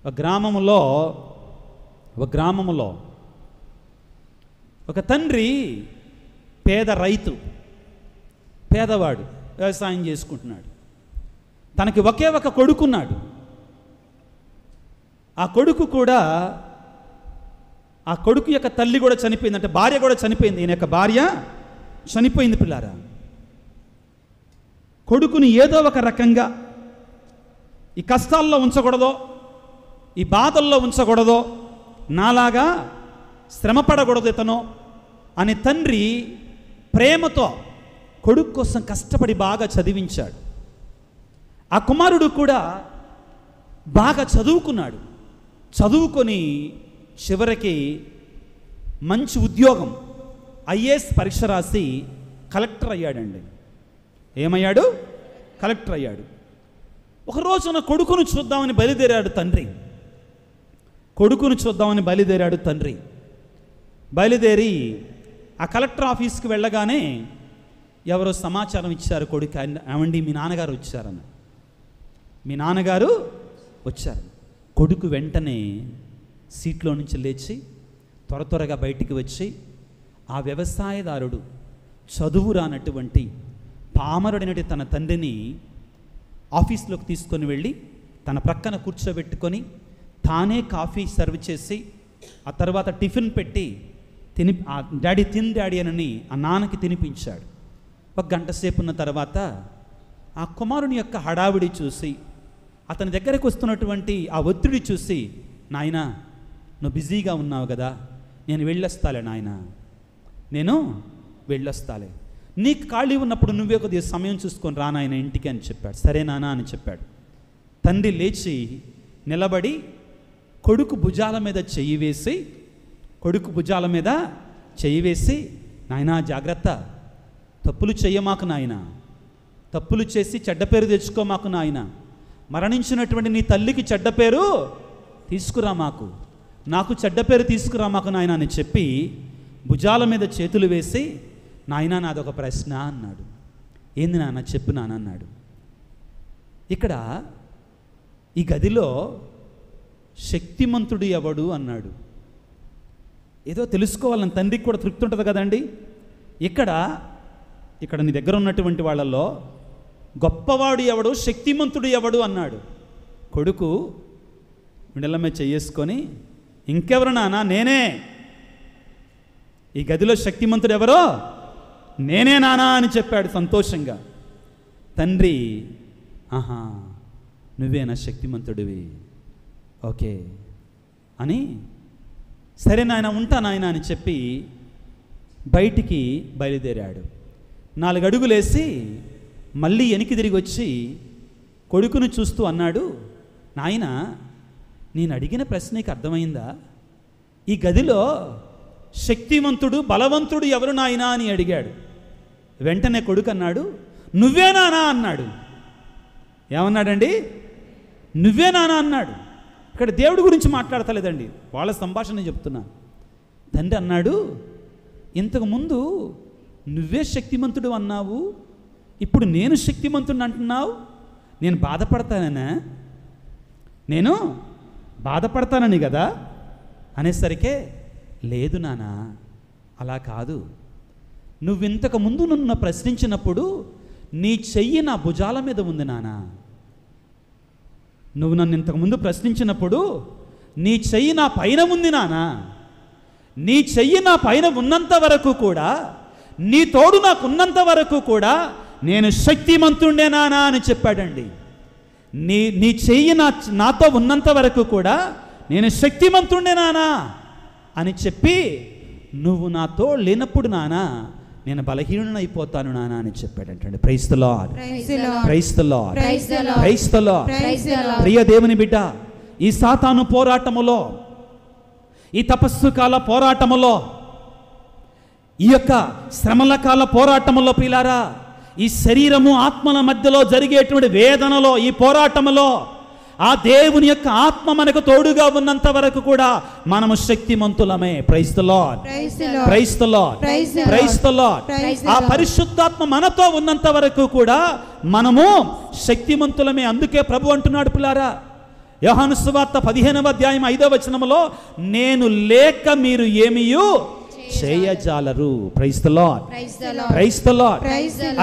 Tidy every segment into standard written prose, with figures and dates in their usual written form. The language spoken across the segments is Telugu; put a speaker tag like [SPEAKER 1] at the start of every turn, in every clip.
[SPEAKER 1] ఒక గ్రామములో ఒక తండ్రి పేద రైతు, పేదవాడు, వ్యవసాయం చేసుకుంటున్నాడు. తనకి ఒకే ఒక కొడుకున్నాడు. ఆ కొడుకు యొక్క తల్లి కూడా చనిపోయింది, అంటే భార్య కూడా చనిపోయింది. ఈయన యొక్క భార్య చనిపోయింది పిల్లారా. కొడుకుని ఏదో ఒక రకంగా ఈ కష్టాల్లో ఉంచకూడదో, ఈ బాధల్లో ఉంచకూడదో, నాలాగా శ్రమపడకూడదు ఇతను అని తండ్రి ప్రేమతో కొడుకు కోసం కష్టపడి బాగా చదివించాడు. ఆ కుమారుడు కూడా బాగా చదువుకున్నాడు. చదువుకొని చివరికి మంచి ఉద్యోగం, ఐఏఎస్ పరీక్ష రాసి కలెక్టర్ అయ్యాడండి. ఏమయ్యాడు? కలెక్టర్ అయ్యాడు. ఒక రోజున కొడుకును చూద్దామని బయలుదేరాడు తండ్రి. బయలుదేరి ఆ కలెక్టర్ ఆఫీస్కి వెళ్ళగానే ఎవరో సమాచారం ఇచ్చారు కొడుకు, ఏమండి మీ నాన్నగారు వచ్చారు. కొడుకు వెంటనే సీట్లో నుంచి లేచి త్వరగా బయటికి వచ్చి ఆ వ్యవసాయదారుడు, చదువు రానటువంటి పామరుడైనటువంటి తన తండ్రిని ఆఫీస్లోకి తీసుకొని వెళ్ళి తన ప్రక్కన కూర్చోబెట్టుకొని తానే కాఫీ సర్వ్ చేసి ఆ తర్వాత టిఫిన్ పెట్టి డాడీ అని ఆ నాన్నకి తినిపించాడు. ఒక గంట సేపు ఉన్న తర్వాత ఆ కుమారుని యొక్క హడావిడి చూసి, అతని దగ్గరకు వస్తున్నటువంటి ఆ ఒత్తిడి చూసి, నాయనా నువ్వు బిజీగా ఉన్నావు కదా, నేను వెళ్ళొస్తాలే, నీకు ఖాళీ ఉన్నప్పుడు నువ్వే కొద్దిగా సమయం చూసుకొని రా నాయన ఇంటికి అని చెప్పాడు. సరే నాన్న అని చెప్పాడు. తండ్రి లేచి నిలబడి కొడుకు భుజాల మీద చెయ్యి వేసి నాయనా జాగ్రత్త, తప్పులు చెయ్యమాకు నాయన, తప్పులు చేసి చెడ్డ పేరు తెచ్చుకోమాకు నాయన, మరణించినటువంటి నీ తల్లికి చెడ్డ పేరు తీసుకురా మాకు, నాకు చెడ్డ పేరు తీసుకురా మాకు నాయన అని చెప్పి భుజాల మీద చేతులు వేసి, నాయనా నాదొక ప్రశ్న అన్నాడు. ఏంది నాన్న? చెప్పు నాన్న అన్నాడు. ఇక్కడ ఈ గదిలో శక్తిమంతుడు ఎవడు అన్నాడు. ఏదో తెలుసుకోవాలని తండ్రికి కూడా తృప్తి ఉంటుంది కదండి. ఇక్కడ నీ దగ్గర ఉన్నటువంటి వాళ్ళల్లో గొప్పవాడు ఎవడు, శక్తిమంతుడు ఎవడు అన్నాడు. కొడుకు గుండెల మీద చేసుకొని, ఇంకెవరు నాన్న? నేనే, ఈ గదిలో శక్తిమంతుడు ఎవరో నేనే నానా అని చెప్పాడు సంతోషంగా. తండ్రి, ఆహా నువ్వేనా శక్తిమంతుడివి, ఓకే అని, సరే నాయన ఉంటా నాయన అని చెప్పి బయటికి బయలుదేరాడు. 4 అడుగులేసి మళ్ళీ వెనక్కి తిరిగి వచ్చి కొడుకును చూస్తూ అన్నాడు, నాయన నేను అడిగిన ప్రశ్న నీకు అర్థమైందా? ఈ గదిలో శక్తివంతుడు బలవంతుడు ఎవరు నాయనా అని అడిగాడు. వెంటనే కొడుకు అన్నాడు, నువ్వే నానా అన్నాడు. ఏమన్నాడండి? నువ్వే నానా అన్నాడు. ఇక్కడ దేవుడి గురించి మాట్లాడతలేదండి, వాళ్ళ సంభాషణ చెప్తున్నాను. తండ్రి అన్నాడు, ఇంతకుముందు నువ్వే శక్తిమంతుడు అన్నావు, ఇప్పుడు నేను శక్తిమంతుడిని అంటున్నావు, నేను బాధపడతానని కదా అనేసరికే, లేదు నానా అలా కాదు, నువ్వు ఇంతకు ముందు నన్ను ప్రశ్నించినప్పుడు నీ చెయ్యి నా భుజాల మీద ఉంది నానా. నువ్వు నన్ను ఇంతకుముందు ప్రశ్నించినప్పుడు నీ చెయ్యి నా పైన ఉంది నానా. నీ చెయ్యి నా పైన ఉన్నంత వరకు కూడా, నీ తోడు నాకు ఉన్నంత వరకు కూడా నేను శక్తిమంతుడే నానా అని చెప్పాడండి. నీ చెయ్యి నాతో ఉన్నంత వరకు కూడా నేను శక్తిమంతుడే నానా అని చెప్పి, నువ్వు నాతో లేనప్పుడు నానా నేను బలహీనుడైపోతాను నానా అని చెప్పాడంటండి. Praise the lord, praise the lord, praise the lord. ప్రియ దేవుని బిడ్డ, ఈ సాతాను పోరాటములో, ఈ తపస్సు కాల పోరాటములో, ఈ యొక్క శ్రమల కాల పోరాటములో ప్రియులారా, ఈ శరీరము ఆత్మల మధ్యలో జరిగేటువంటి వేదనలో, ఈ పోరాటములో ఆ దేవుని యొక్క ఆత్మ మనకు తోడుగా ఉన్నంత వరకు కూడా మనము శక్తిమంతులమే. Praise the lord, praise the lord, praise the lord. ఆ పరిశుద్ధాత్మ మనతో ఉన్నంత వరకు కూడా మనము శక్తిమంతులమే. అందుకే ప్రభు అంటున్నాడు పిల్లారా, యోహాను సువార్త 15వ అధ్యాయం 5వ వచనములో నేను లేక మీరు ఏమీయు చేయజాలరు. Praise the lord, praise the lord.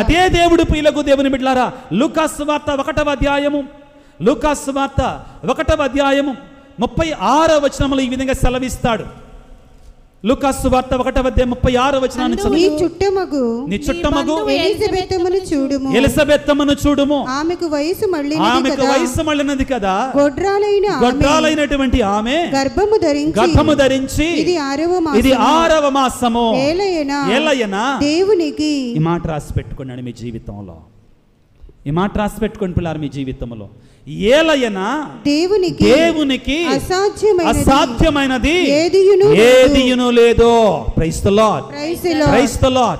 [SPEAKER 1] అదే దేవుడు ప్రియులకు దేవుని బిడ్డలారా, లూకాసు సువార్త 1వ అధ్యాయము 36వ వచనములో ఈ విధంగా సెలవిస్తాడు. లూకాసు సువార్త 1వ అధ్యాయం 36వ వచనాన్ని చదువు. నీ చుట్టమగు ఎలిజబెత్తమును చూడుము, ఆమెకు వయసు మళ్ళినది కదా, గొడ్రాలైనటువంటి ఆమె గర్భము ధరించి ఇది 6వ మాసము. ఏలయనా దేవునికి. ఈ మాట రాసి పెట్టుకోండి మీ జీవితంలో, ఈ మాట రాసి పెట్టుకోండి పిల్లలు మీ జీవితంలో. ఏలయనా దేవునికి అసాధ్యమైనది ఏదియును లేదు. Praise the lord, praise the lord.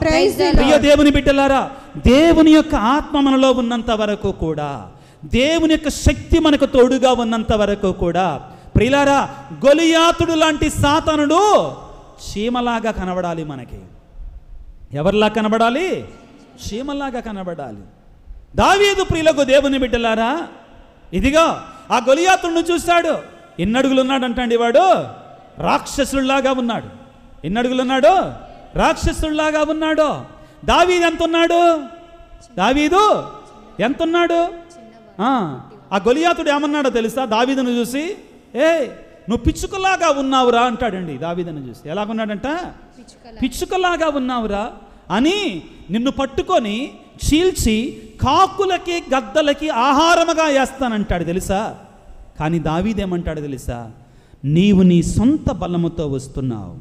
[SPEAKER 1] ప్రియ దేవుని బిడ్డలారా, దేవుని యొక్క ఆత్మ మనలో ఉన్నంత వరకు కూడా, దేవుని యొక్క శక్తి మనకు తోడుగా ఉన్నంత వరకు కూడా ప్రియులారా, గొలియాతుడు లాంటి సాతానుడు చీమలాగా కనబడాలి మనకి. ఎవరిలా కనబడాలి? చీమలాగా కనబడాలి. దావీదు ప్రియులకు దేవుని బిడ్డలారా, ఇదిగో ఆ గొలియాతుడిని చూశాడు. ఎన్ని అడుగులు ఉన్నాడంటండి వాడు? రాక్షసుల్లాగా ఉన్నాడు. ఎన్ని అడుగులు ఉన్నాడు? రాక్షసుల్లాగా ఉన్నాడు. దావీదు ఎంత ఉన్నాడు? దావీదు ఎంత ఉన్నాడు? ఆ గొలియాతుడు ఏమన్నాడో తెలుసా? దావీదును చూసి, నువ్వు పిచ్చుకలాగా ఉన్నావురా అంటాడండి. దావీదును చూసి ఎలాగున్నాడంట? పిచ్చుకలాగా ఉన్నావురా అని నిన్ను పట్టుకొని చీల్చి కాకులకి గద్దలకి ఆహారముగా వేస్తానంటాడు తెలుసా. కానీ దావీదేమంటాడు తెలుసా? నీవు నీ సొంత బలముతో వస్తున్నావు,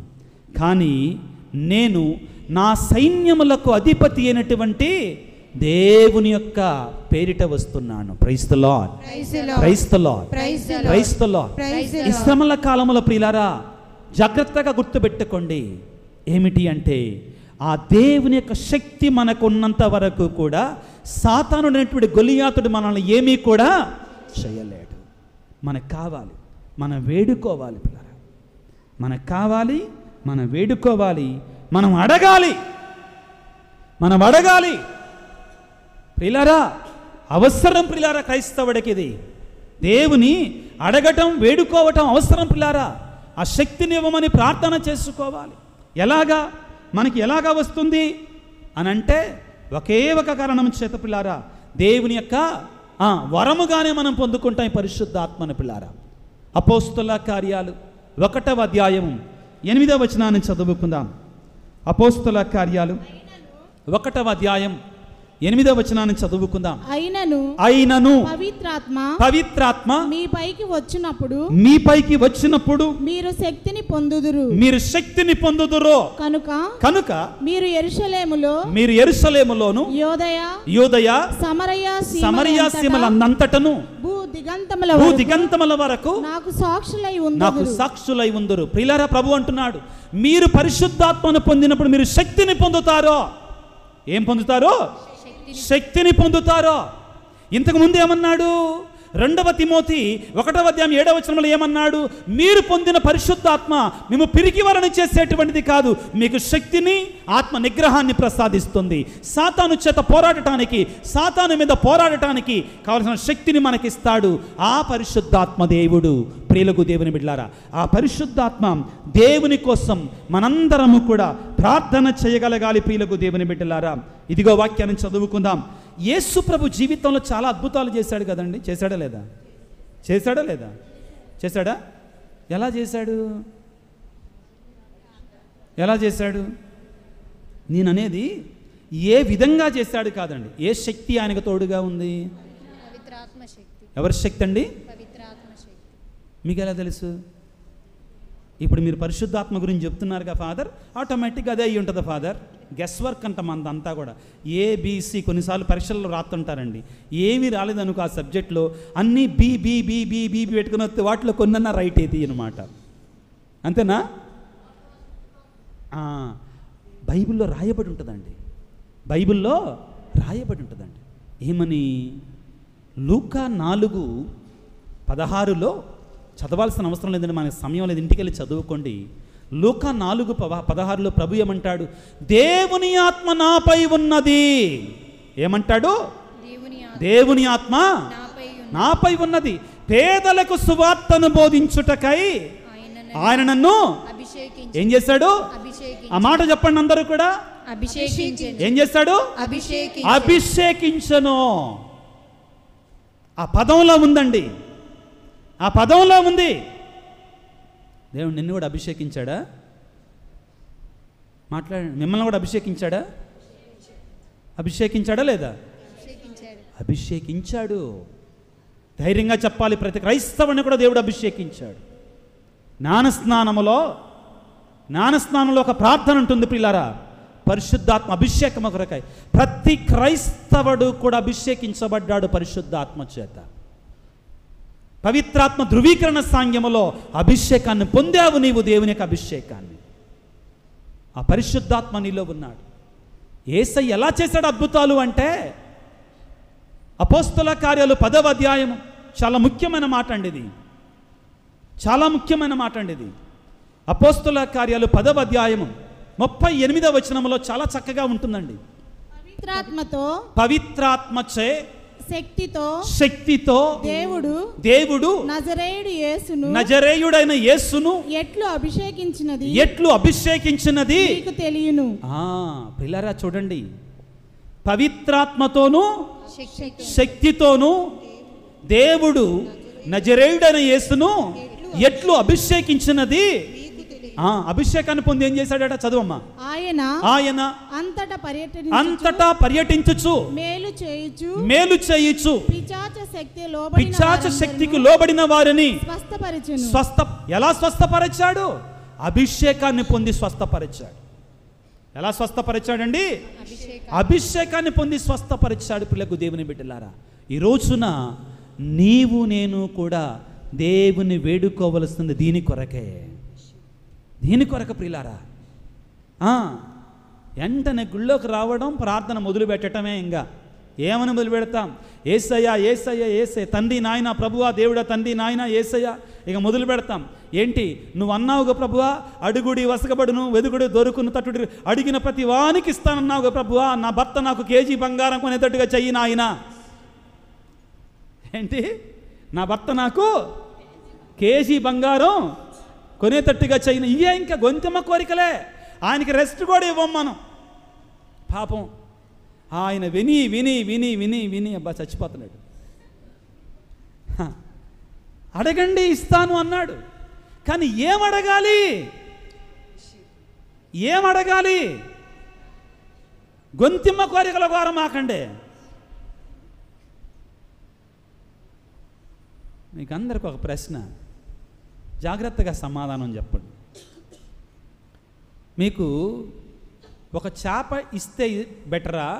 [SPEAKER 1] కానీ నేను నా సైన్యములకు అధిపతి అయినటువంటి దేవుని యొక్క పేరిట వస్తున్నాను. Praise the lord, praise the lord, praise the Lord. ఈ శ్రమల కాలముల ప్రియులారా జాగ్రత్తగా గుర్తుపెట్టుకోండి. ఏమిటి అంటే, ఆ దేవుని యొక్క శక్తి మనకు ఉన్నంత వరకు కూడా సాతానుడు అనేటువంటి గొలియాతుడు మనల్ని ఏమీ కూడా చేయలేడు. మనకు కావాలి, మనం వేడుకోవాలి పిల్లరా. మనకు కావాలి, మనం వేడుకోవాలి, మనం అడగాలి, మనం అడగాలి ప్రియులారా. అవసరం ప్రియులారా క్రైస్తవుడికి ఇది. దేవుని అడగటం, వేడుకోవటం అవసరం ప్రియులారా. ఆ శక్తిని ఇవ్వమని ప్రార్థన చేసుకోవాలి. ఎలాగా? మనకి ఎలాగా వస్తుంది అని అంటే, ఒకే ఒక కారణం చేత పిల్లారా, దేవుని యొక్క వరముగానే మనం పొందుకుంటాం ఈ పరిశుద్ధాత్మను పిల్లారా. అపోస్తుల కార్యాలు 1వ అధ్యాయము 8వ వచనాన్ని చదువుకుందాం. అపోస్తుల కార్యాలు 1వ అధ్యాయం 8వ వచనాన్ని చదువుకుందాం. అయినను పవిత్రాత్మ మీ పైకి వచ్చినప్పుడు మీరు శక్తిని పొందుదురు. కనుక మీరు యెరూషలేములోను యూదయ సమరయ సీమలంతటను భూదిగంతముల వరకు నాకు సాక్షులై ఉందురు. ప్రియులారా, ప్రభు అంటున్నాడు, మీరు పరిశుద్ధాత్మను పొందినప్పుడు మీరు శక్తిని పొందుతారో. ఏం పొందుతారో? శక్తిని పొందుతారో. ఇంతకు ముందు ఏమన్నాడు? 2వ తిమోతి 1వ అధ్యాయం 7వ వచనంలో ఏమన్నాడు? మీరు పొందిన పరిశుద్ధాత్మ మేము పిరికివారిని చేసేటువంటిది కాదు, మీకు శక్తిని, ఆత్మ నిగ్రహాన్ని ప్రసాదిస్తుంది. సాతాను చేత పోరాడటానికి, సాతాను మీద పోరాడటానికి కావలసిన శక్తిని మనకిస్తాడు ఆ పరిశుద్ధాత్మ దేవుడు. ప్రియులకు దేవుని బిడ్డలారా, ఆ పరిశుద్ధాత్మ దేవుని కోసం మనందరము కూడా ప్రార్థన చేయగలగాలి. ప్రియులకు దేవుని బిడ్డలారా, ఇదిగో వాక్యాన్ని చదువుకుందాం. యేసు ప్రభు జీవితంలో చాలా అద్భుతాలు చేశాడు కదండి. చేశాడా లేదా? చేశాడా లేదా? చేశాడా? ఎలా చేశాడు? ఎలా చేశాడు? నేననేది ఏ విధంగా చేశాడు కాదండి, ఏ శక్తి ఆయనకు తోడుగా ఉంది? ఎవరి శక్తి అండి? మీకు ఎలా తెలుసు? ఇప్పుడు మీరు పరిశుద్ధాత్మ గురించి చెప్తున్నారుగా ఫాదర్, ఆటోమేటిక్గా అదే అయ్యి ఉంటుంది ఫాదర్. గెస్ వర్క్ అంట మందంతా కూడా. ఏబిసి కొన్నిసార్లు పరీక్షల్లో రాస్తుంటారండి, ఏమీ రాలేదనుకో ఆ సబ్జెక్ట్లో, అన్నీ B B B B B పెట్టుకుని వస్తే వాటిలో కొన్నన్నా రైట్ అయితే అనమాట. అంతేనా? బైబిల్లో రాయబడి ఉంటుందండి, బైబిల్లో రాయబడి ఉంటుందండి. ఏమని? లూకా 4:16లో చదవాల్సిన అవసరం లేదండి, మనకి సమయం లేదు, ఇంటికి వెళ్ళి చదువుకోండి. లూకా 4:16లో ప్రభు ఏమంటాడు? దేవుని ఆత్మ నాపై ఉన్నది. ఏమంటాడు? దేవుని ఆత్మ నాపై ఉన్నది. పేదలకు సువార్తను బోధించుటకై ఆయన నన్ను ఏం చేశాడు? ఆ మాట చెప్పండి అందరూ కూడా. ఏం చేశాడు? అభిషేకించను. ఆ పదంలో ఉందండి, ఆ పదంలో ఉంది. దేవుడు నిన్ను కూడా అభిషేకించాడా? మాట్లాడండి. మిమ్మల్ని కూడా అభిషేకించాడా? అభిషేకించాడా లేదా? అభిషేకించాడు. ధైర్యంగా చెప్పాలి, ప్రతి క్రైస్తవుని కూడా దేవుడు అభిషేకించాడు. జ్ఞానస్నానంలో ఒక ప్రార్థన ఉంటుంది ప్రియులారా, పరిశుద్ధాత్మ అభిషేకం కొరకై. ప్రతి క్రైస్తవుడు కూడా అభిషేకించబడ్డాడు పరిశుద్ధాత్మ చేత. పవిత్రాత్మ ధృవీకరణ సాంగ్యములో అభిషేకాన్ని పొందావు నీవు, దేవుని యొక్క అభిషేకాన్ని. ఆ పరిశుద్ధాత్మ నీలో ఉన్నాడు. యేసయ్య ఎలా చేశాడు అద్భుతాలు అంటే, అపోస్తల కార్యాలు 10వ అధ్యాయం చాలా ముఖ్యమైన మాట అండి ఇది, చాలా ముఖ్యమైన మాట అండి ఇది. అపోస్తల కార్యాలు 10వ అధ్యాయము 38వ వచనంలో చాలా చక్కగా ఉంటుందండి. పవిత్రాత్మచే శక్తితో దేవుడు నజరేయుడైన యేసును ఎట్లు అభిషేకించినది మీకు తెలియను. ప్రియులారా చూడండి, పవిత్రాత్మతోను శక్తితోను దేవుడు నజరేయుడైన యేసును ఎట్లు అభిషేకించినది. అభిషేకాన్ని పొంది ఏం చేశాడట? చదువమ్మా. ఆయన అంతటా పర్యటించుచు మేలు చేయుచు పిశాచ శక్తికి లోబడిన వారిని ఎలా స్వస్థపరిచాడు? అభిషేకాన్ని పొంది స్వస్థపరిచాడు. ఎలా స్వస్థపరిచాడండి? అభిషేకాన్ని పొంది స్వస్థపరిచాడు. పిల్లకు దేవుని బిడ్డలారా, ఈ రోజున నీవు నేను కూడా దేవుని వేడుకోవలసింది దీని కొరకే, దీని కొరకు ప్రియులారా. వెంటనే గుళ్ళోకి రావడం, ప్రార్థన మొదలు పెట్టడమే. ఇంకా ఏమని మొదలు పెడతాం? యేసయ్యా యేసయ్యా యేసయ్య, తండ్రి నాయన ప్రభువా, దేవుడా తండ్రి నాయన యేసయ్యా. ఇక మొదలు పెడతాం. ఏంటి? నువ్వు అన్నావుగా ప్రభువా, అడుగుడి వసకబడును, వెదుగుడు దొరుకును, తట్టుడి అడిగిన ప్రతి వానికి ఇస్తానన్నావుగా ప్రభువా. నా భర్త నాకు కేజీ బంగారం కొనేటట్టుగా చెయ్యి నాయన. ఏంటి? నా భర్త నాకు కేజీ బంగారం కొనేటట్టుగా చెయ్యి. ఇవే ఇంకా గొంతెమ్మ కోరికలే. ఆయనకి రెస్ట్ కూడా ఇవ్వం మనం. పాపం ఆయన విని విని విని విని విని అబ్బా చచ్చిపోతున్నాడు. అడగండి ఇస్తాను అన్నాడు, కానీ ఏమడగాలి? ఏమడగాలి? గొంతిమ్మ కోరికల ద్వారా మాకండే. మీకు అందరికి ఒక ప్రశ్న, జాగ్రత్తగా సమాధానం చెప్పండి. మీకు ఒక చేప ఇస్తే బెటరా,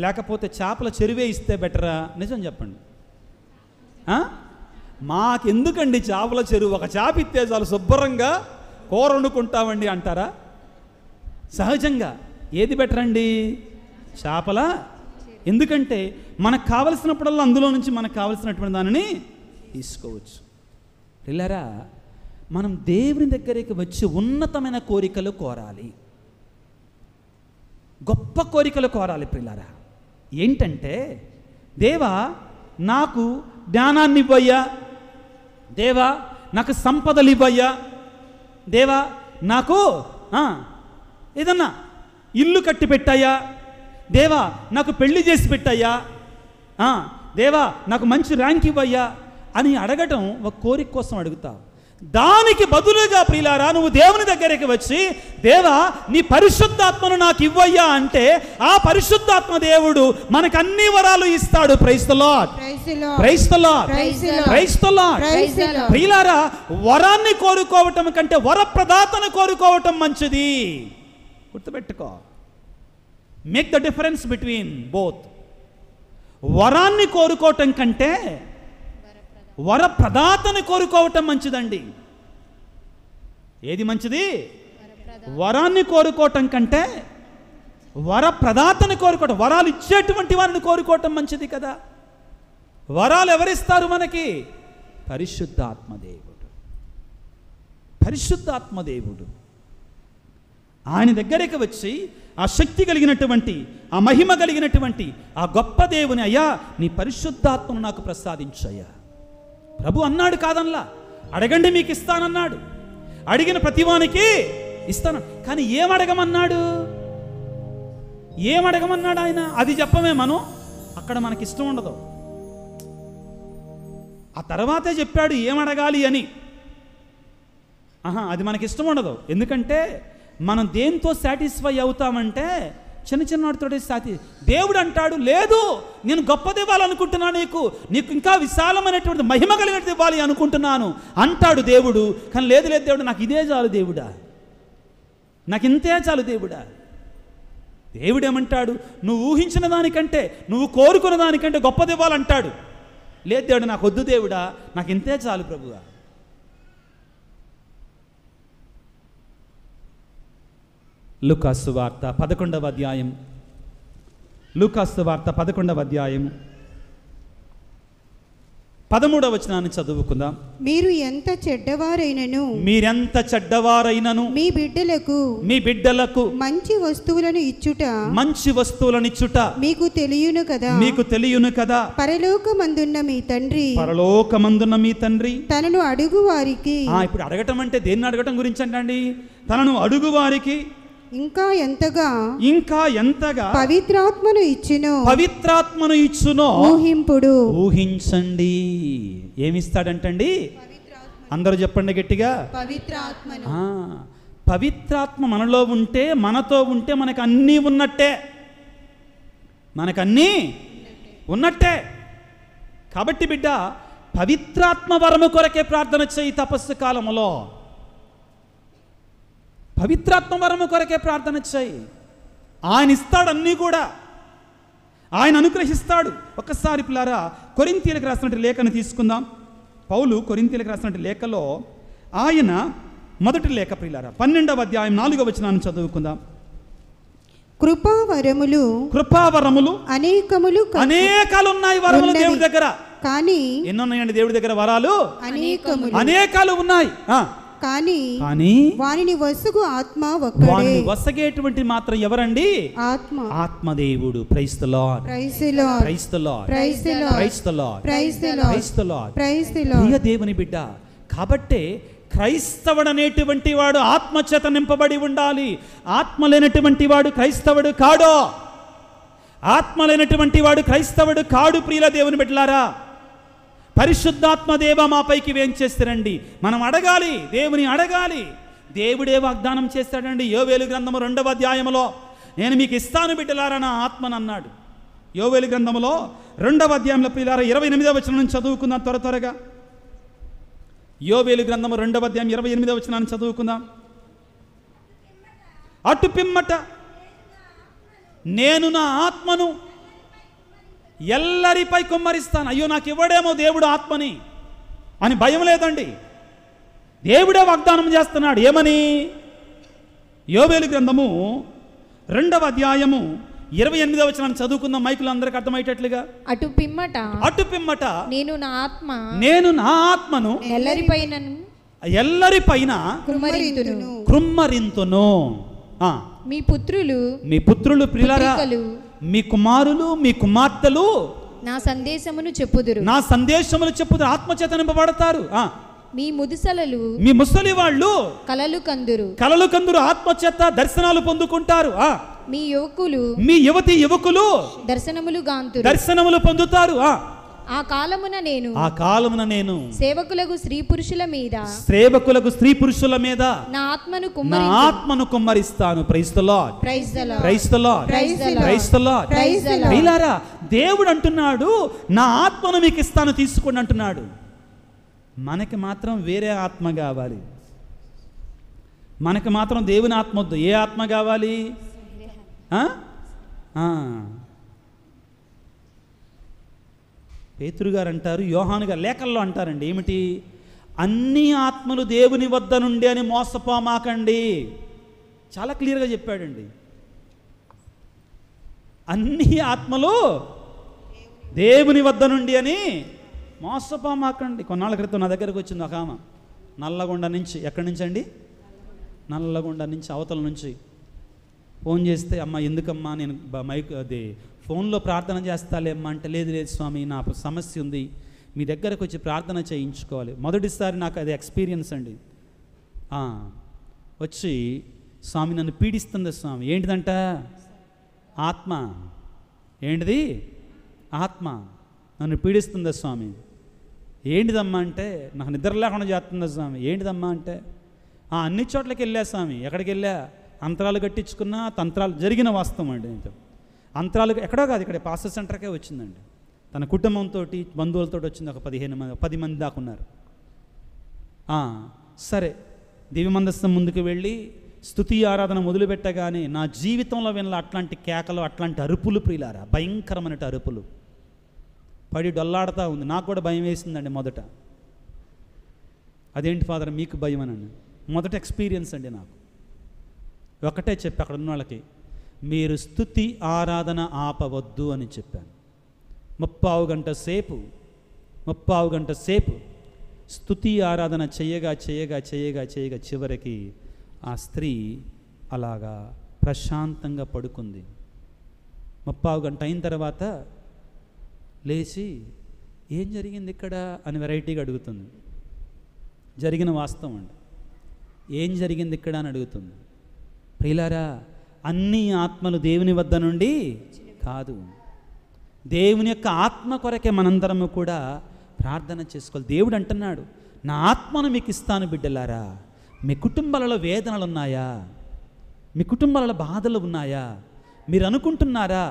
[SPEAKER 1] లేకపోతే చేపల చెరువే ఇస్తే బెటరా? నిజం చెప్పండి. మాకెందుకండి చేపల చెరువు? ఒక చేప ఇస్తే చాలు, శుభ్రంగా కూర వండుకుంటామండి అంటారా? సహజంగా ఏది బెటర్ అండి? చేపల. ఎందుకంటే మనకు కావలసినప్పుడల్లా అందులో నుంచి మనకు కావలసినటువంటి దానిని తీసుకోవచ్చు. పిల్లరా, మనం దేవుని దగ్గరికి వచ్చి ఉన్నతమైన కోరికలు కోరాలి, గొప్ప కోరికలు కోరాలి. పిల్లరా, ఏంటంటే, దేవా నాకు జ్ఞానాన్ని ఇవ్వయ్యా, దేవా నాకు సంపదలు ఇవ్వయ్యా, దేవా నాకు ఏదన్నా ఇల్లు కట్టి పెట్టాయా, దేవా నాకు పెళ్లి చేసి పెట్టాయా, దేవా నాకు మంచి ర్యాంక్ ఇవ్వయ్యా అని అడగటం ఒక కోరిక కోసం అడుగుతావు. దానికి బదులుగా ప్రియులారా, నువ్వు దేవుని దగ్గరికి వచ్చి, దేవా నీ పరిశుద్ధాత్మను నాకు ఇవ్వయ్యా అంటే, ఆ పరిశుద్ధాత్మ దేవుడు మనకు అన్ని వరాలు ఇస్తాడు. Praise the lord, praise the lord, praise the lord. ప్రియులారా, వరాన్ని కోరుకోవటం కంటే వరప్రదాతను కోరుకోవటం మంచిది. గుర్తుపెట్టుకో, make the difference between both. వరాన్ని కోరుకోవటం కంటే వరప్రదాతను కోరుకోవటం మంచిదండి. ఏది మంచిది? వరాన్ని కోరుకోవటం కంటే వరప్రదాతను కోరుకోవటం, వరాలు ఇచ్చేటువంటి వారిని కోరుకోవటం మంచిది కదా. వరాలు ఎవరిస్తారు మనకి? పరిశుద్ధాత్మదేవుడు. పరిశుద్ధాత్మదేవుడు ఆయన దగ్గరికి వచ్చి, ఆ శక్తి కలిగినటువంటి, ఆ మహిమ కలిగినటువంటి ఆ గొప్ప దేవుని, అయ్యా నీ పరిశుద్ధాత్మను నాకు ప్రసాదించయ్యా, ప్రభు అన్నాడు కాదనలా, అడగండి మీకు ఇస్తానన్నాడు, అడిగిన ప్రతివానికి ఇస్తాను. కానీ ఏమడగమన్నాడు ఆయన? అది చెప్పమే మనం, అక్కడ మనకి ఇష్టం ఉండదు. ఆ తర్వాతే చెప్పాడు ఏమడగాలి అని. అది మనకి ఇష్టం ఉండదు. ఎందుకంటే మనం దేంతో సాటిస్ఫై అవుతామంటే చిన్న చిన్న వాటితో దేవుడు అంటాడు, లేదు నేను గొప్పది ఇవ్వాలనుకుంటున్నాను, నీకు ఇంకా విశాలమైనటువంటి మహిమ కలిగినది ఇవ్వాలి అనుకుంటున్నాను అంటాడు దేవుడు. కానీ లేదు దేవుడు, నాకు ఇదే చాలు దేవుడా, నాకు ఇంతే చాలు దేవుడా. దేవుడు ఏమంటాడు, నువ్వు ఊహించిన దానికంటే, నువ్వు కోరుకున్న దానికంటే గొప్పది ఇవ్వాలంటాడు. లేదు దేవుడు, నాకు వద్దు దేవుడా, నాకు ఇంతే చాలు ప్రభువా. లూకాసు వార్త 11వ అధ్యాయం, లూకాసు వార్త 11వ అధ్యాయం 13వ వచనాన్ని చదువుకుందాం.
[SPEAKER 2] మీరెంత చెడ్డవారైనను మీ బిడ్డలకు మంచి వస్తువులను ఇచ్చుట మీకు తెలియను కదా. పరలోకమందున్న మీ తండ్రి తనను అడుగు వారికి,
[SPEAKER 1] ఇప్పుడు అడగటం అంటే దేన్ని అడగటం గురించి అంటండి, తనను అడుగు వారికి
[SPEAKER 2] ఇంకా ఎంతగా
[SPEAKER 1] పవిత్రాత్మను ఇచ్చునో ఊహించండి. ఏమిస్తాడంటండి? అందరూ చెప్పండి గట్టిగా, పవిత్రాత్మ మనలో ఉంటే, మనతో ఉంటే మనకు అన్నీ ఉన్నట్టే. కాబట్టి బిడ్డ, పవిత్రాత్మ వరము కొరకే ప్రార్థన చేయి. తపస్సు కాలములో పవిత్రాత్మ వరము కొరకే ప్రార్థన చేయి. ఆయన ఇస్తాడు, అన్నీ కూడా ఆయన అనుగ్రహిస్తాడు. ఒక్కసారి పిల్లారా కొరింథీయులకు రాసినట్టు లేఖను తీసుకుందాం. పౌలు కొరింథీయులకు రాసినట్టు లేఖలో ఆయన మొదటి లేఖ ప్రియులారా 12వ అధ్యాయం 4వ వచనాన్ని చదువుకుందాం.
[SPEAKER 2] కృపావరములు
[SPEAKER 1] అనేకాలు ఉన్నాయి వరములు దేవుడి దగ్గర. కానీ ఎన్ని ఉన్నాయండి దేవుడి దగ్గర? వరాలు అనేకాలు ఉన్నాయి.
[SPEAKER 2] కానీ వానిని వసగు ఆత్మ ఒక్కడే.
[SPEAKER 1] వానిని వసగేటువంటి మాత్రం ఎవరండి? ఆత్మదేవుడు. Praise the lord, praise the lord, praise the lord, praise the lord, praise the lord, praise the lord, praise the lord. ప్రియ దేవుని బిడ్డ, కాబట్టి క్రైస్తవుడు అనేటువంటి వాడు ఆత్మచేత నింపబడి ఉండాలి. ఆత్మ లేనటువంటి వాడు క్రైస్తవుడు కాడు. ఆత్మ లేనటువంటి వాడు క్రైస్తవుడు కాడు. ప్రియుల దేవుని బిడ్డలారా, పరిశుద్ధాత్మ దేవ మాపైకి వేంచేస్తారండి. మనం అడగాలి, దేవుని అడగాలి. దేవుడే వాగ్దానం చేస్తాడండి. యోవేలు గ్రంథము 2వ అధ్యాయములో నేను మీకు ఇస్తాను బిడ్డలారా నా ఆత్మను అన్నాడు. యోవేలు గ్రంథములో 2వ అధ్యాయంలో ప్రియులారా 28వ వచనం నుంచి చదువుకుందాం త్వరగా. యోవేలు గ్రంథము 2వ అధ్యాయం 28వ వచనాన్ని చదువుకుందాం. అటు పిమ్మట నేను నా ఆత్మను ఎల్లరిపై కుమ్మరిస్తాను. అయ్యో నాకు ఇవ్వడేమో దేవుడు ఆత్మని అని భయం లేదండి. దేవుడే వాగ్దానం చేస్తున్నాడు. ఏమని? యోవేలు గ్రంథము 2వ అధ్యాయము 28వ వచనాన్ని చదువుకుందాం మైకులు అందరికి అర్థమయ్యేటట్లుగా.
[SPEAKER 3] అటు పిమ్మట నేను నా
[SPEAKER 1] ఆత్మను ఎల్లరిపైన కృమ్మరింతును.
[SPEAKER 3] మీ
[SPEAKER 1] పుత్రులు ప్రియులారా, మీ కుమారులు మీ కుమార్తెలు
[SPEAKER 3] నా సందేశమును చెప్పుదురు.
[SPEAKER 1] ఆత్మచేత నింపబడతారు.
[SPEAKER 3] మీ
[SPEAKER 1] ముసలి వాళ్ళు
[SPEAKER 3] కలలు
[SPEAKER 1] కందురు ఆత్మచేత దర్శనాలు పొందుకుంటారు.
[SPEAKER 3] మీ
[SPEAKER 1] యువకులు దర్శనములు పొందుతారు.
[SPEAKER 3] ఆ కాలమున నేను సేవకులకు స్త్రీ పురుషుల మీద నా ఆత్మను
[SPEAKER 1] కుమ్మరిస్తాను. Praise the lord,
[SPEAKER 3] praise the lord,
[SPEAKER 1] praise the lord, praise the lord, praise the lord. ప్రియులారా, దేవుడు అంటున్నాడు నా ఆత్మను మీకు ఇస్తాను తీసుకోండి అంటున్నాడు. మనకి మాత్రం వేరే ఆత్మ కావాలి. మనకి మాత్రం దేవుని ఆత్మ వద్దు. ఏ ఆత్మ కావాలి? పేతురు గారు అంటారు, యోహాను గారు లేఖల్లో అంటారండి, ఏమిటి? అన్ని ఆత్మలు దేవుని వద్ద నుండి అని మోసపోమాకండి. చాలా క్లియర్గా చెప్పాడండి. అన్ని ఆత్మలు దేవుని వద్ద నుండి అని మోసపోమాకండి. కొన్నాళ్ళ క్రితం నా దగ్గరకు వచ్చింది ఒక ఆమె, నల్లగొండ నుంచి. ఎక్కడి నుంచి అండి? నల్లగొండ నుంచి, అవతల నుంచి. ఫోన్ చేస్తే, అమ్మ ఎందుకమ్మా నేను ఫోన్లో ప్రార్థన చేస్తాలేమ్మా అంటే, లేదు స్వామి నా సమస్య ఉంది, మీ దగ్గరకు వచ్చి ప్రార్థన చేయించుకోవాలి. మొదటిసారి నాకు అది ఎక్స్పీరియన్స్ అండి. వచ్చి స్వామి నన్ను పీడిస్తుంది స్వామి. ఏంటిదంట? ఆత్మ. ఏంటిది? ఆత్మ నన్ను పీడిస్తుందా స్వామి. ఏంటిదమ్మా అంటే నాకు నిద్ర లేకుండా చేస్తుందా స్వామి. ఏంటిదమ్మా అంటే అన్ని చోట్లకి వెళ్ళా స్వామి. ఎక్కడికి వెళ్ళా? అంతరాలు కట్టించుకున్నా, తంత్రాలు జరిగిన వాస్తవం అండి. అంతరాలు ఎక్కడో కాదు, ఇక్కడ పాస్టర్ సెంటర్కే వచ్చిందండి. తన కుటుంబంతో బంధువులతో వచ్చింది. ఒక 10 మంది దాకా ఉన్నారు. సరే, దివ్యమందస్థం ముందుకు వెళ్ళి స్తుతి ఆరాధన మొదలుపెట్టగానే నా జీవితంలో వినలా అట్లాంటి కేకలు, అట్లాంటి అరుపులు ప్రియులారా, భయంకరమైన అరుపులు. పడి డొల్లాడుతూ ఉంది. నాకు కూడా భయం వేసిందండి మొదట. అదేంటి ఫాదర్ మీకు భయం అనండి? మొదట ఎక్స్పీరియన్స్ అండి నాకు. ఒకటే చెప్పి అక్కడ ఉన్న వాళ్ళకి, మీరు స్తుతి ఆరాధన ఆపవద్దు అని చెప్పాను. 30 గంట సేపు స్తుతి ఆరాధన చేయగా చివరికి ఆ స్త్రీ అలాగా ప్రశాంతంగా పడుకుంది. 30 గంట అయిన తర్వాత లేచి ఏం జరిగింది ఇక్కడ అని వెరైటీగా అడుగుతుంది. జరిగిన వాస్తవం అండి. ఏం జరిగింది ఇక్కడ అని అడుగుతుంది. ప్రియులారా, అన్ని ఆత్మలు దేవుని వద్ద నుండి కాదు. దేవుని యొక్క ఆత్మ కొరకే మనందరము కూడా ప్రార్థన చేసుకోవాలి. దేవుడు అంటున్నాడు, నా ఆత్మను మీకు ఇస్తాను బిడ్డలారా. మీ కుటుంబాలలో వేదనలు ఉన్నాయా? మీ కుటుంబాలలో బాధలు ఉన్నాయా? మీరు అనుకుంటున్నారా,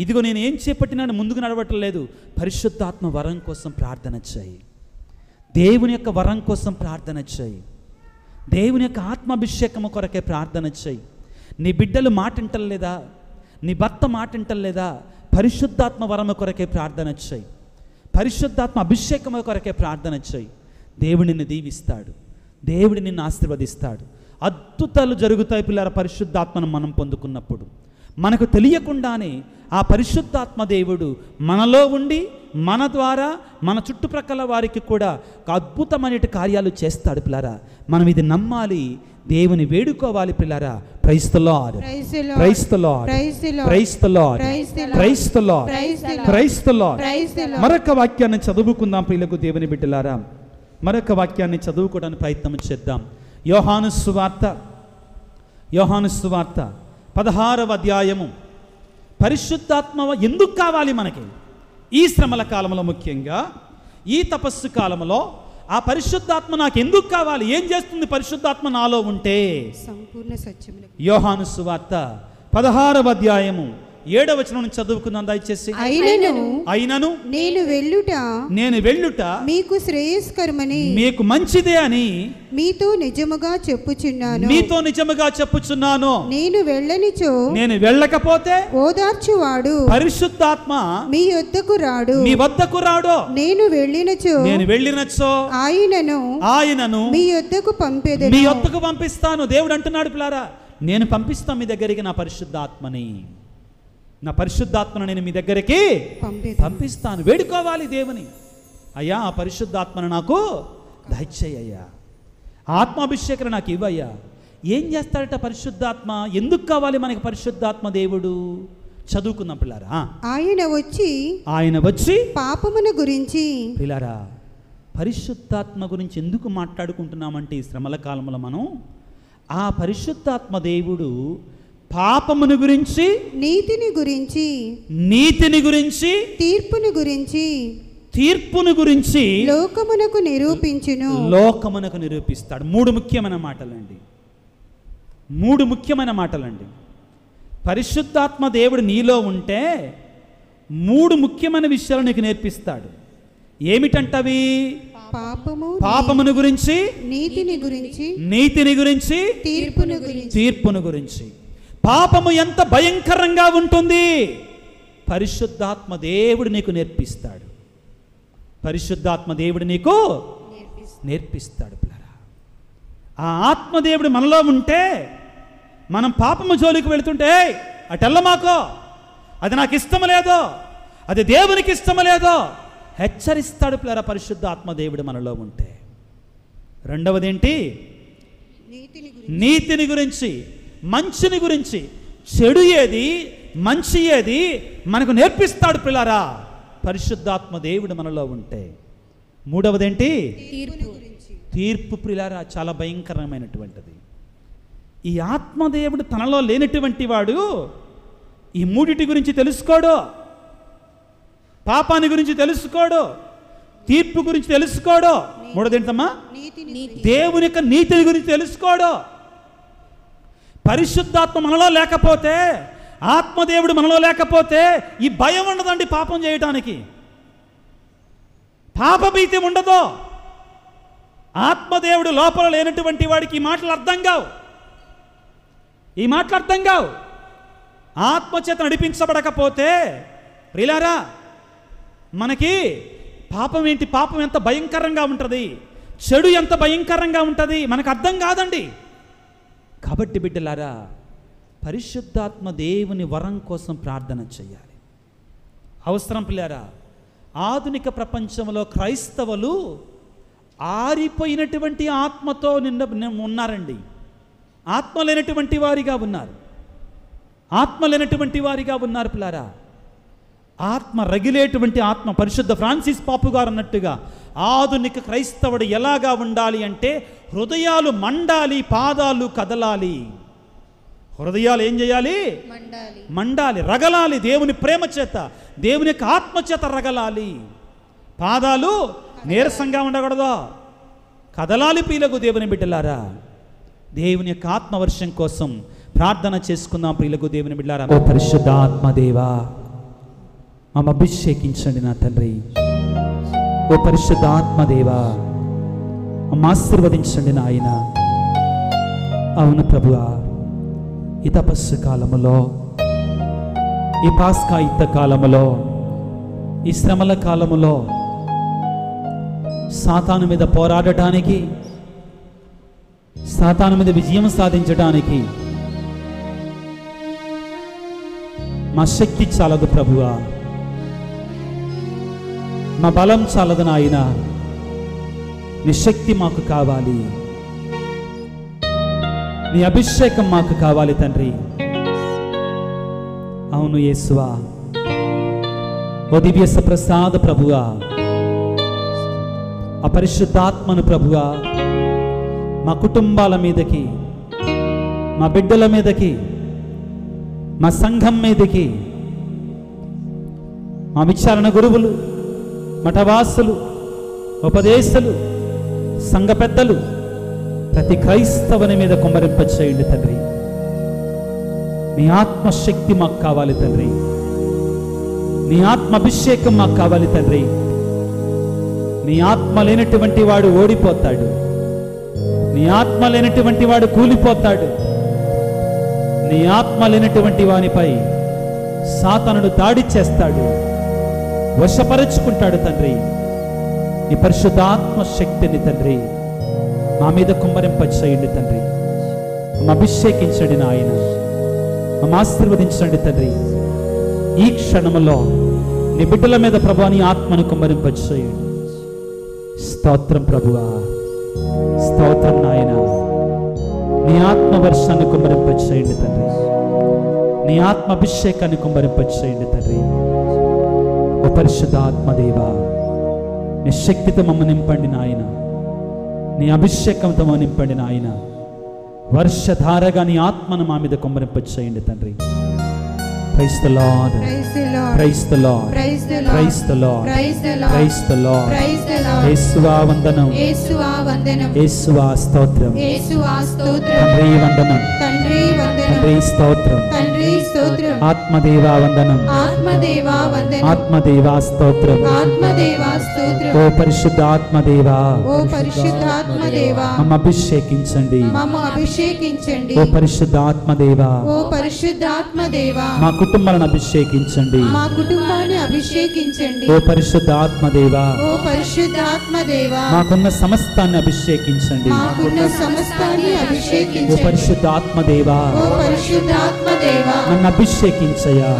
[SPEAKER 1] ఇదిగో నేను ఏం చేపట్టినాను ముందుకు నడవట్లేదు. పరిశుద్ధాత్మ వరం కోసం ప్రార్థన చేయి. దేవుని యొక్క వరం కోసం ప్రార్థన చేయి. దేవుని యొక్క ఆత్మాభిషేకము కొరకే ప్రార్థన చేయి. నీ బిడ్డలు మాటింటలేదా? నీ భర్త మాటింటలేదా? పరిశుద్ధాత్మ వరము కొరకే ప్రార్థన చేయి. పరిశుద్ధాత్మ అభిషేకము కొరకే ప్రార్థన చేయి. దేవుడు నిన్ను దీవిస్తాడు. దేవుడు నిన్ను ఆశీర్వదిస్తాడు. అద్భుతాలు జరుగుతాయి పిల్లల. పరిశుద్ధాత్మను మనం పొందుకున్నప్పుడు మనకు తెలియకుండానే ఆ పరిశుద్ధాత్మ దేవుడు మనలో ఉండి మన ద్వారా మన చుట్టుప్రక్కల వారికి కూడా అద్భుతమైన కార్యాలు చేస్తాడు పిల్లరా. మనం ఇది నమ్మాలి, దేవుని వేడుకోవాలి పిల్లరా. Praise the lord, praise the lord, praise the lord, praise the lord, praise the Lord. మరొక వాక్యాన్ని చదువుకుందాం ప్రియులకు దేవుని బిడ్డలారా. మరొక వాక్యాన్ని చదువుకోవడానికి ప్రయత్నం చేద్దాం. యోహాను సువార్త 16వ అధ్యాయము. పరిశుద్ధాత్మ ఎందుకు కావాలి మనకి? ఈ శ్రమల కాలంలో, ముఖ్యంగా ఈ తపస్సు కాలంలో ఆ పరిశుద్ధాత్మ నాకు ఎందుకు కావాలి? ఏం చేస్తుంది పరిశుద్ధాత్మ నాలో ఉంటే?
[SPEAKER 2] సంపూర్ణ సత్యం.
[SPEAKER 1] యోహాను సువార్త 16వ అధ్యాయము 7వ వచనం నుంచి చదువుకుందాం దయచేసి. అయినను
[SPEAKER 2] నేను వెళ్ళుట మీకు శ్రేయస్కరమని, మీకు
[SPEAKER 1] మంచిదే అని
[SPEAKER 2] మీతో నిజముగా చెప్పుచున్నాను. నేను వెళ్ళకపోతే
[SPEAKER 1] ఓదార్చువాడు పరిశుద్ధాత్మ మీ వద్దకు రాడు. నేను వెళ్ళినచో ఆయనను మీ వద్దకు పంపిస్తాను. దేవుడు అంటున్నాడు పిల్లారా, నేను పంపిస్తాను మీ దగ్గరికి నా పరిశుద్ధాత్మని. నేను మీ దగ్గరికి పంపిస్తాను. వేడుకోవాలి దేవుని, అయ్యా ఆ పరిశుద్ధాత్మను నాకు దయచేయ్యా, ఆత్మాభిషేకం నాకు ఇవ్వయ్యా. ఏం చేస్తాడట పరిశుద్ధాత్మ? ఎందుకు కావాలి మనకి పరిశుద్ధాత్మ దేవుడు? చదువుకుందాం పిల్లారా.
[SPEAKER 2] ఆయన వచ్చి పాపమును గురించి.
[SPEAKER 1] పిల్లారా, పరిశుద్ధాత్మ గురించి ఎందుకు మాట్లాడుకుంటున్నామంటే ఈ శ్రమల కాలంలో మనం ఆ పరిశుద్ధాత్మ దేవుడు పాపమును గురించి, నీతిని గురించి, తీర్పును గురించి లోకమునకు నిరూపిస్తాడు. 3 ముఖ్యమైన మాటలండి. పరిశుద్ధాత్మ దేవుడు నీలో ఉంటే 3 ముఖ్యమైన విషయాలు నీకు నేర్పిస్తాడు. ఏమిటంటవి? పాపమును గురించి, నీతిని గురించి, తీర్పును గురించి. పాపము ఎంత భయంకరంగా ఉంటుంది పరిశుద్ధాత్మ దేవుడు నీకు నేర్పిస్తాడు. పరిశుద్ధాత్మ దేవుడు నీకు నేర్పిస్తాడు పిల్లరా. ఆ ఆత్మదేవుడు మనలో ఉంటే మనం పాపము జోలికి వెళుతుంటే అటెల్లమాకో, అది నాకు ఇష్టం లేదో, అది దేవునికి ఇష్టం లేదో హెచ్చరిస్తాడు పిల్లరా పరిశుద్ధాత్మ దేవుడు మనలో ఉంటే. రెండవదేంటి? నీతిని గురించి, మంచిని గురించి, చెడు ఏది మంచి ఏది మనకు నేర్పిస్తాడు పిల్లారా పరిశుద్ధాత్మ దేవుడు మనలో ఉంటే. మూడవదేంటి?
[SPEAKER 3] తీర్పు.
[SPEAKER 1] తీర్పు ప్రియులారా చాలా భయంకరమైనటువంటిది. ఈ ఆత్మదేవుడు తనలో లేనటువంటి వాడు ఈ మూడిటి గురించి తెలుసుకోడు. పాపాన్ని గురించి తెలుసుకోడు, తీర్పు గురించి తెలుసుకోడు. మూడోదేంటమ్మా? దేవుని యొక్క నీతిని గురించి తెలుసుకోడు. పరిశుద్ధాత్మ మనలో లేకపోతే, ఆత్మదేవుడు మనలో లేకపోతే ఈ భయం ఉండదండి పాపం చేయటానికి. పాపభీతి ఉండదు. ఆత్మదేవుడు లోపల లేనటువంటి వాడికి ఈ మాటలు అర్థం కావు. ఈ మాటలు అర్థం కావు. ఆత్మచేత నడిపించబడకపోతే ప్రియులారా మనకి పాపం ఏంటి, పాపం ఎంత భయంకరంగా ఉంటుంది, చెడు ఎంత భయంకరంగా ఉంటుంది మనకు అర్థం కాదండి. కాబట్టి బిడ్డలారా పరిశుద్ధాత్మ దేవుని వరం కోసం ప్రార్థన చేయాలి. అవసరం పిల్లారా. ఆధునిక ప్రపంచంలో క్రైస్తవులు ఆరిపోయినటువంటి ఆత్మతో ఉన్నారండి. ఆత్మ లేనటువంటి వారిగా ఉన్నారు. ఆత్మ లేనటువంటి వారిగా ఉన్నారు పిల్లారా. ఆత్మ రగిలేటువంటి ఆత్మ. పరిశుద్ధ ఫ్రాన్సిస్ పాపు గారు అన్నట్టుగా ఆధునిక క్రైస్తవుడు ఎలాగా ఉండాలి అంటే హృదయాలు మండాలి, పాదాలు కదలాలి. హృదయాలు ఏం చేయాలి? మండాలి, రగలాలి. దేవుని ప్రేమ చేత, దేవుని యొక్క ఆత్మ చేత రగలాలి. పాదాలు నీరసంగా ఉండకూడదు, కదలాలి. ప్రియులకు దేవుని బిడ్డలారా దేవుని యొక్క ఆత్మవర్షం కోసం ప్రార్థన చేసుకుందాం. ప్రియులకు దేవుని బిడ్డలారా. ఓ పరిశుద్ధ ఆత్మదేవా మమ్మ అభిషేకించండి నా తండ్రి. ఓ పరిశుద్ధ ఆత్మదేవా మమ్మ ఆశీర్వదించండి నాయన. అవును ప్రభువా, ఈ తపస్సు కాలములో, ఈ పాస్కా యుద్ధ కాలములో, ఈ శ్రమల కాలములో సాతాను మీద పోరాడటానికి, సాతాను మీద విజయం సాధించడానికి మా శక్తి చాలదు ప్రభువా, మా బలం చాలదు నాయన. నీ శక్తి మాకు కావాలి, నీ అభిషేకం మాకు కావాలి తండ్రి. అవును యేసువా, ఓ దివ్య సప్రసాద ప్రభువా, ఆ పరిశుద్ధాత్మను ప్రభువా మా కుటుంబాల మీదకి, మా బిడ్డల మీదకి, మా సంఘం మీదకి, మా విచారణ గురువులు, మఠవాసులు, ఉపదేశులు, సంఘ పెద్దలు, ప్రతి క్రైస్తవుని మీద కుమ్మరింపచేయండి తండ్రి. నీ ఆత్మశక్తి మాకు కావాలి తండ్రి. నీ ఆత్మ అభిషేకం మాకు కావాలి తండ్రి. నీ ఆత్మ లేనటువంటి వాడు ఓడిపోతాడు. నీ ఆత్మ లేనటువంటి వాడు కూలిపోతాడు. నీ ఆత్మ లేనటువంటి వానిపై సాతానుడు దాడి చేస్తాడు, వశపరుచుకుంటాడు తండ్రి. నీ పరిశుద్ధాత్మ శక్తిని తండ్రి మా మీద కుమ్మరింపచేయండి తండ్రి. మా అభిషేకించండి నాయన, మా ఆశీర్వదించండి తండ్రి. ఈ క్షణంలో నీ బిడ్డల మీద ప్రభువా నీ ఆత్మను కుమ్మరింపచేయండి. స్తోత్రం ప్రభువా, స్తోత్రం నాయన. నీ ఆత్మ వర్షాన్ని కుమ్మరింపచేయండి తండ్రి. నీ ఆత్మ అభిషేకాన్ని కుమ్మరింపచేయండి తండ్రి. ఓ పరిశుద్ధ ఆత్మదేవా, నీ శక్తితో మమ్మల్ని నింపండి నాయన. నీ అభిషేకంతో మమ్మల్ని నింపండి నాయన. వర్షధారగా నీ ఆత్మను మా మీద కుమ్మరింపచేయండి తండ్రి. Praise the Lord. Praise the Lord. Praise the Lord. Praise the Lord. Praise the Lord. Praise the Lord. Praise the Lord. యేసువా వందనం. యేసువా వందనం. యేసువా స్తోత్రం. యేసువా స్తోత్రం. తండ్రి వందనం. తండ్రి వందనం. తండ్రి స్తోత్రం. తండ్రి స్తోత్రం. ఆత్మదేవా వందనం. ఆత్మదేవా వందనం. ఆత్మదేవా స్తోత్రం. ఆత్మదేవా స్తోత్రం. ఓ పరిశుద్ధ ఆత్మదేవా, ఓ పరిశుద్ధ ఆత్మదేవా మమ్మ అభిషేకించండి. మమ్మ అభిషేకించండి. ఓ పరిశుద్ధ ఆత్మదేవా, ఓ పరిశుద్ధ ఆత్మదేవా మా కుటుంబాలను అభిషేకించండి. మా కుటుంబాన్ని అభిషేకించండి. ఓ పరిశుద్ధ ఆత్మదేవా, ఓ పరిశుద్ధ ఆత్మదేవా మాకున్న సమస్తాన్ని అభిషేకించండి. మాకున్న సమస్తాన్ని అభిషేకించండి. ఓ పరిశుద్ధ ఆత్మదేవా, ఓ పరిశుద్ధ ఆత్మదేవా నన్ను అభిషేకించయ్యా.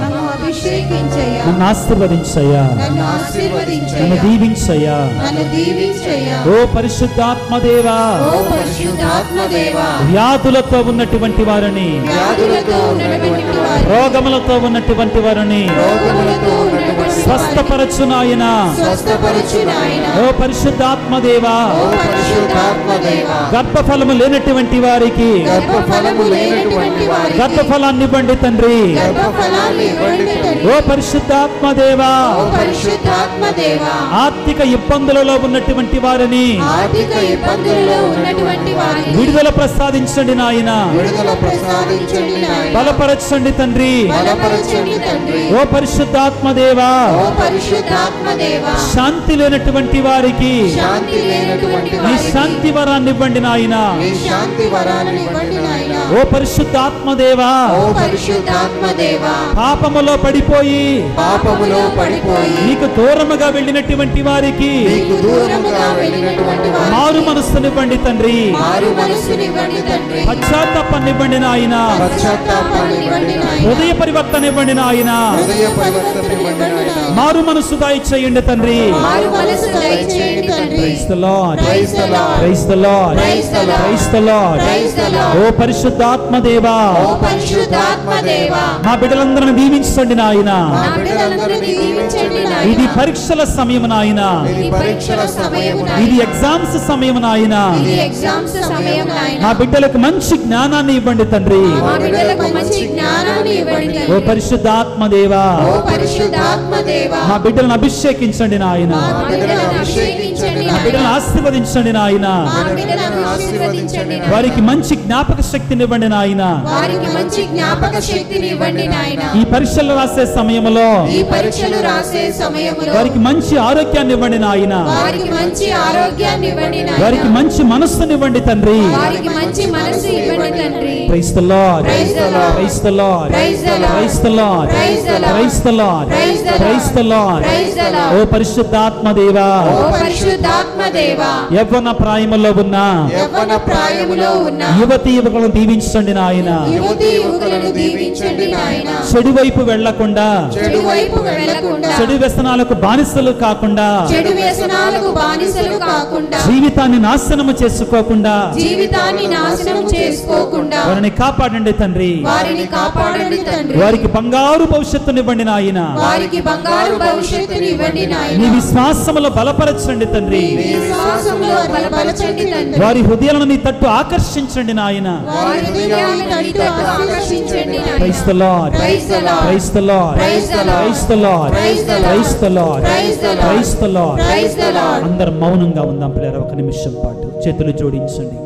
[SPEAKER 2] అభిషేకించయ్యా,
[SPEAKER 1] నన్ను ఆశీర్వదించయ్యా,
[SPEAKER 2] నన్ను
[SPEAKER 1] నన్ను
[SPEAKER 2] ఆశీర్వదించయ్యా,
[SPEAKER 1] దీవించయ్యా.
[SPEAKER 2] నన్ను దీవించయ్యా.
[SPEAKER 1] ఓ పరిశుద్ధాత్మదేవా,
[SPEAKER 2] ఓ పరిశుద్ధాత్మదేవా,
[SPEAKER 1] వ్యాధులతో ఉన్నటువంటి వారిని,
[SPEAKER 2] వ్యాధులతో ఉన్నటువంటి వారిని,
[SPEAKER 1] రోగములతో ఉన్నటువంటి వారిని
[SPEAKER 2] రోగములతో ఉన్నటువంటి
[SPEAKER 1] స్వస్థపరచు నాయన.
[SPEAKER 2] స్వస్థపరచు నాయన.
[SPEAKER 1] ఓ పరిశుద్ధాత్మదేవా,
[SPEAKER 2] ఓ పరిశుద్ధాత్మదేవా,
[SPEAKER 1] గర్భఫలము లేనటువంటి వారికి
[SPEAKER 2] గర్భఫలము లేనటువంటి వారికి
[SPEAKER 1] గర్భఫలాన్ని ఇవ్వండి తండ్రి.
[SPEAKER 2] గర్భఫలాన్ని ఇవ్వండి తండ్రి.
[SPEAKER 1] ఓ పరిశుద్ధాత్మదేవా,
[SPEAKER 2] ఓ పరిశుద్ధాత్మదేవా,
[SPEAKER 1] ఆర్థిక ఇబ్బందులలో ఉన్నటువంటి వారిని
[SPEAKER 2] ఆర్థిక ఇబ్బందుల్లో ఉన్నటువంటి వారికి
[SPEAKER 1] విడుదల ప్రసాదించండి నాయన.
[SPEAKER 2] విడుదల ప్రసాదించండి నాయన.
[SPEAKER 1] బలపరచండి తండ్రి.
[SPEAKER 2] బలపరచండి తండ్రి.
[SPEAKER 1] ఓ పరిశుద్ధాత్మదేవా,
[SPEAKER 2] ఓ పరిశుద్ధాత్మదేవా,
[SPEAKER 1] శాంతి లేనటువంటి వారికి
[SPEAKER 2] శాంతి లేనటువంటి
[SPEAKER 1] నీ
[SPEAKER 2] వారికి
[SPEAKER 1] శాంతి వరాన్ని ఇవ్వండి నాయన.
[SPEAKER 2] నీ శాంతి వరాన్ని ఇవ్వండి నాయన.
[SPEAKER 1] ఓ పరిశుద్ధాత్మదేవా,
[SPEAKER 2] ఓ పరిశుద్ధాత్మదేవా,
[SPEAKER 1] పాపములో పడిపోయి
[SPEAKER 2] పాపములో పడిపోయి
[SPEAKER 1] నీకు దూరముగా వెళ్ళినటువంటి వారికి
[SPEAKER 2] నీకు దూరముగా వెళ్ళినటువంటి వారికి
[SPEAKER 1] మారు మనస్సునివ్వండి తండ్రి.
[SPEAKER 2] మారు మనస్సునివ్వండి తండ్రి.
[SPEAKER 1] పశ్చాత్తాపాన్ని ఇవ్వండి నాయన.
[SPEAKER 2] పశ్చాత్తాపాన్ని ఇవ్వండి నాయన.
[SPEAKER 1] హృదయ పరివర్తన ఇవ్వండి నాయన.
[SPEAKER 2] హృదయ పరివర్తన ఇవ్వండి నాయన.
[SPEAKER 1] మారు మనస్సు దయచేయండి తండ్రి.
[SPEAKER 2] మారు మనస్సు దయచేయండి తండ్రి.
[SPEAKER 1] Praise the Lord.
[SPEAKER 2] Praise the Lord.
[SPEAKER 1] Praise the Lord.
[SPEAKER 2] Praise the Lord.
[SPEAKER 1] Praise the Lord.
[SPEAKER 2] Praise the Lord.
[SPEAKER 1] ఓ పరిశుద్ధాత్మదేవా,
[SPEAKER 2] ఓ పరిశుద్ధాత్మదేవా,
[SPEAKER 1] మా బిడ్డలందరిని దీవించండి నాయన.
[SPEAKER 2] నా బిడ్డలందరినీ దీవించండి నాయన.
[SPEAKER 1] ఇది పరీక్షల సమయం నాయన.
[SPEAKER 2] ఇది పరీక్షల సమయం నాయన.
[SPEAKER 1] ఇది ఎగ్జామ్స్ సమయం నాయన.
[SPEAKER 2] ఇది ఎగ్జామ్స్ సమయం నాయన.
[SPEAKER 1] నా బిడ్డలకు మంచి జ్ఞానాన్ని ఇవ్వండి తండ్రి.
[SPEAKER 2] మా బిడ్డలకు మంచి జ్ఞానాన్ని ఇవ్వండి
[SPEAKER 1] ఓ
[SPEAKER 2] తండ్రి.
[SPEAKER 1] పరిశుద్ధాత్మదేవా,
[SPEAKER 2] ఓ పరిశుద్ధాత్మదేవా,
[SPEAKER 1] మా బిడ్డలను అభిషేకించండి నాయన.
[SPEAKER 2] మా బిడ్డలను అభిషేకించండి
[SPEAKER 1] నా
[SPEAKER 2] నాయన.
[SPEAKER 1] బిడ్డలను ఆశీర్వదించండి నాయన.
[SPEAKER 2] మా బిడ్డలను ఆశీర్వదించండి నాయన.
[SPEAKER 1] వారికి మంచి జ్ఞాపక శక్తిని ఇవ్వండి నాయన.
[SPEAKER 2] వారికి మంచి జ్ఞాపక శక్తిని ఇవ్వండి నాయన.
[SPEAKER 1] ఈ పరీక్షలు రాసే సమయంలో
[SPEAKER 2] ఈ పరీక్షలు రాసే సమయంలో
[SPEAKER 1] వారికి మంచి ఆరోగ్యాన్ని ఇవ్వండి నాయన.
[SPEAKER 2] వారికి మంచి ఆరోగ్యాన్ని ఇవ్వండి నాయన.
[SPEAKER 1] వారికి మంచి మనస్సుని ఇవ్వండి తండ్రి.
[SPEAKER 2] వారికి మంచి మనసు ఇవ్వండి తండ్రి.
[SPEAKER 1] Praise the Lord.
[SPEAKER 2] Praise the Lord.
[SPEAKER 1] Praise the Lord.
[SPEAKER 2] Praise the Lord.
[SPEAKER 1] Praise the Lord.
[SPEAKER 2] Praise the Lord.
[SPEAKER 1] Praise the Lord.
[SPEAKER 2] Praise the Lord.
[SPEAKER 1] Praise the Lord.
[SPEAKER 2] Praise the Lord.
[SPEAKER 1] ఓ పరిశుద్ధాత్మదేవా,
[SPEAKER 2] ఓ పరిశుద్ధాత్మదేవా,
[SPEAKER 1] యవ్వన ప్రాయములో ఉన్న
[SPEAKER 2] యవ్వన ప్రాయములో ఉన్న
[SPEAKER 1] యువతి యువకులను దీవించండి నాయన.
[SPEAKER 2] యువతి యువకులను దీవించండి నాయన.
[SPEAKER 1] చెడు వైపు వెళ్లకుండా,
[SPEAKER 2] చెడు వైపు వెళ్ళకుండా,
[SPEAKER 1] చెడు వ్యసనాలకు బానిసలు కాకుండా,
[SPEAKER 2] చెడు వ్యసనాలకు బానిసలు కాకుండా,
[SPEAKER 1] జీవితాన్ని నాశనము చేసుకోకుండా
[SPEAKER 2] జీవితాన్ని నాశనం చేసుకోకుండా
[SPEAKER 1] వారిని కాపాడండి తండ్రి.
[SPEAKER 2] వారిని కాపాడండి తండ్రి.
[SPEAKER 1] వారికి బంగారు భవిష్యత్తునివ్వండి నాయన.
[SPEAKER 2] వారికి బంగారు భవిష్యత్తుని ఇవ్వండి నాయన.
[SPEAKER 1] నీ విశ్వాసములో బలపరచండి తండ్రి.
[SPEAKER 2] నీ విశ్వాసంలో బలపరచండి తండ్రి.
[SPEAKER 1] వారి హృదయాలను నీ తట్టు ఆకర్షించండి నాయన.
[SPEAKER 2] వారి హృదయాన్ని నీ తట్టు ఆకర్షించండి నాయన.
[SPEAKER 1] Praise the Lord.
[SPEAKER 2] Praise the Lord.
[SPEAKER 1] Praise the Lord.
[SPEAKER 2] Praise the Lord.
[SPEAKER 1] Praise the Lord.
[SPEAKER 2] Praise the Lord.
[SPEAKER 1] Praise the Lord.
[SPEAKER 2] Praise the Lord.
[SPEAKER 1] Praise the Lord.
[SPEAKER 2] Praise the Lord.
[SPEAKER 1] అందరం మౌనంగా ఉందాం పిల్లరా. ఒక నిమిషం పాటు చేతులు జోడించండి,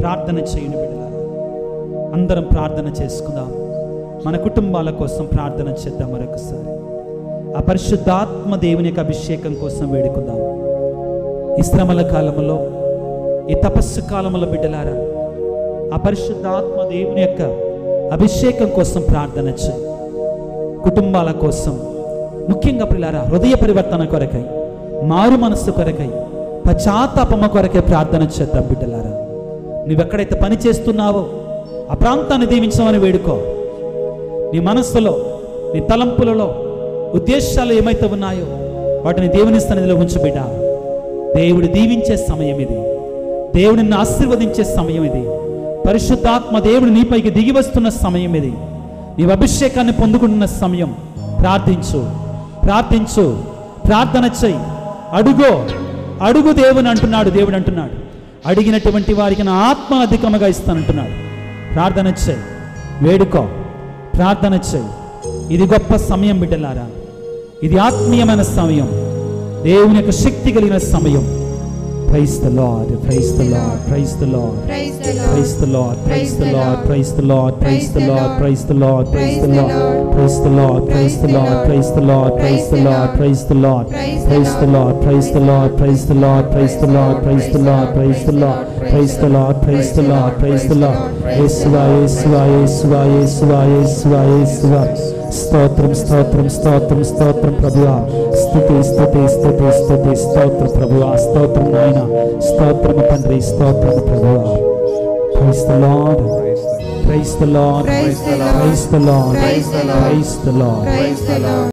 [SPEAKER 1] ప్రార్థన చేయండి బిడ్డలారా. అందరం ప్రార్థన చేసుకుందాం. మన కుటుంబాల కోసం ప్రార్థన చేద్దాం. మరొకసారి ఆ పరిశుద్ధాత్మ దేవుని యొక్క అభిషేకం కోసం వేడుకుందాం. ఈ శ్రమల కాలంలో, ఈ తపస్సు కాలంలో బిడ్డలారా, ఆ పరిశుద్ధాత్మ దేవుని యొక్క అభిషేకం కోసం ప్రార్థన చేయి. కుటుంబాల కోసం, ముఖ్యంగా పిల్లారా హృదయ పరివర్తన కొరకై, మారు మనస్సు కొరకై, పశ్చాత్తాపమ కొరకై ప్రార్థన చేద్దాం బిడ్డలారా. నువ్వెక్కడైతే పని చేస్తున్నావో ఆ ప్రాంతాన్ని దీవించమని వేడుకో. నీ మనస్సులో, నీ తలంపులలో ఉద్దేశాలు ఏమైతే ఉన్నాయో వాటిని దేవుని సన్నిధిలో ఉంచు బిడ్డ. దేవుడు దీవించే సమయం ఇది. దేవుడిని ఆశీర్వదించే సమయం ఇది. పరిశుద్ధాత్మ దేవుడు నీపైకి దిగి వస్తున్న సమయం ఇది. నీవు అభిషేకాన్ని పొందుకుంటున్న సమయం. ప్రార్థించు, ప్రార్థించు, ప్రార్థన చెయ్యి. అడుగో, అడుగు దేవుని అంటున్నాడు. దేవుడు అంటున్నాడు, అడిగినటువంటి వారికి నా ఆత్మ అధికముగా ఇస్తానంటున్నాడు. ప్రార్థన చెయ్యి, వేడుకో, ప్రార్థన చెయ్యి. ఇది గొప్ప సమయం బిడ్డలారా. ఇది ఆత్మీయమైన సమయం, దేవుని యొక్క శక్తి కలిగిన సమయం. Praise the Lord, praise the Lord, praise the Lord,
[SPEAKER 2] Praise the Lord.
[SPEAKER 1] praise the Lord, praise the Lord, praise the Lord, praise the Lord, praise the Lord, praise the Lord, praise the Lord, praise the Lord, praise the Lord, praise the Lord, praise the Lord, praise the Lord, praise the Lord, praise the Lord, praise the Lord, praise the Lord, praise the Lord, praise the Lord, praise the Lord, praise the Lord. Yeshua, Yeshua, Yeshua, Yeshua, Yeshua, Yeshua. స్తోత్రం, స్తోత్రం, స్తోత్రం, స్తోత్రం ప్రభువా. స్తుతి, స్తుతి, స్తుతి, స్తుతి, స్తోత్రం ప్రభువా. స్తోత్రం నాయన, స్తోత్రము తండ్రి, స్తోత్రము ప్రభువా. Praise the Lord, Praise the Lord.
[SPEAKER 2] Praise the Lord.
[SPEAKER 1] Praise the Lord.
[SPEAKER 2] Praise the Lord.
[SPEAKER 1] Praise the Lord.
[SPEAKER 2] Praise the Lord.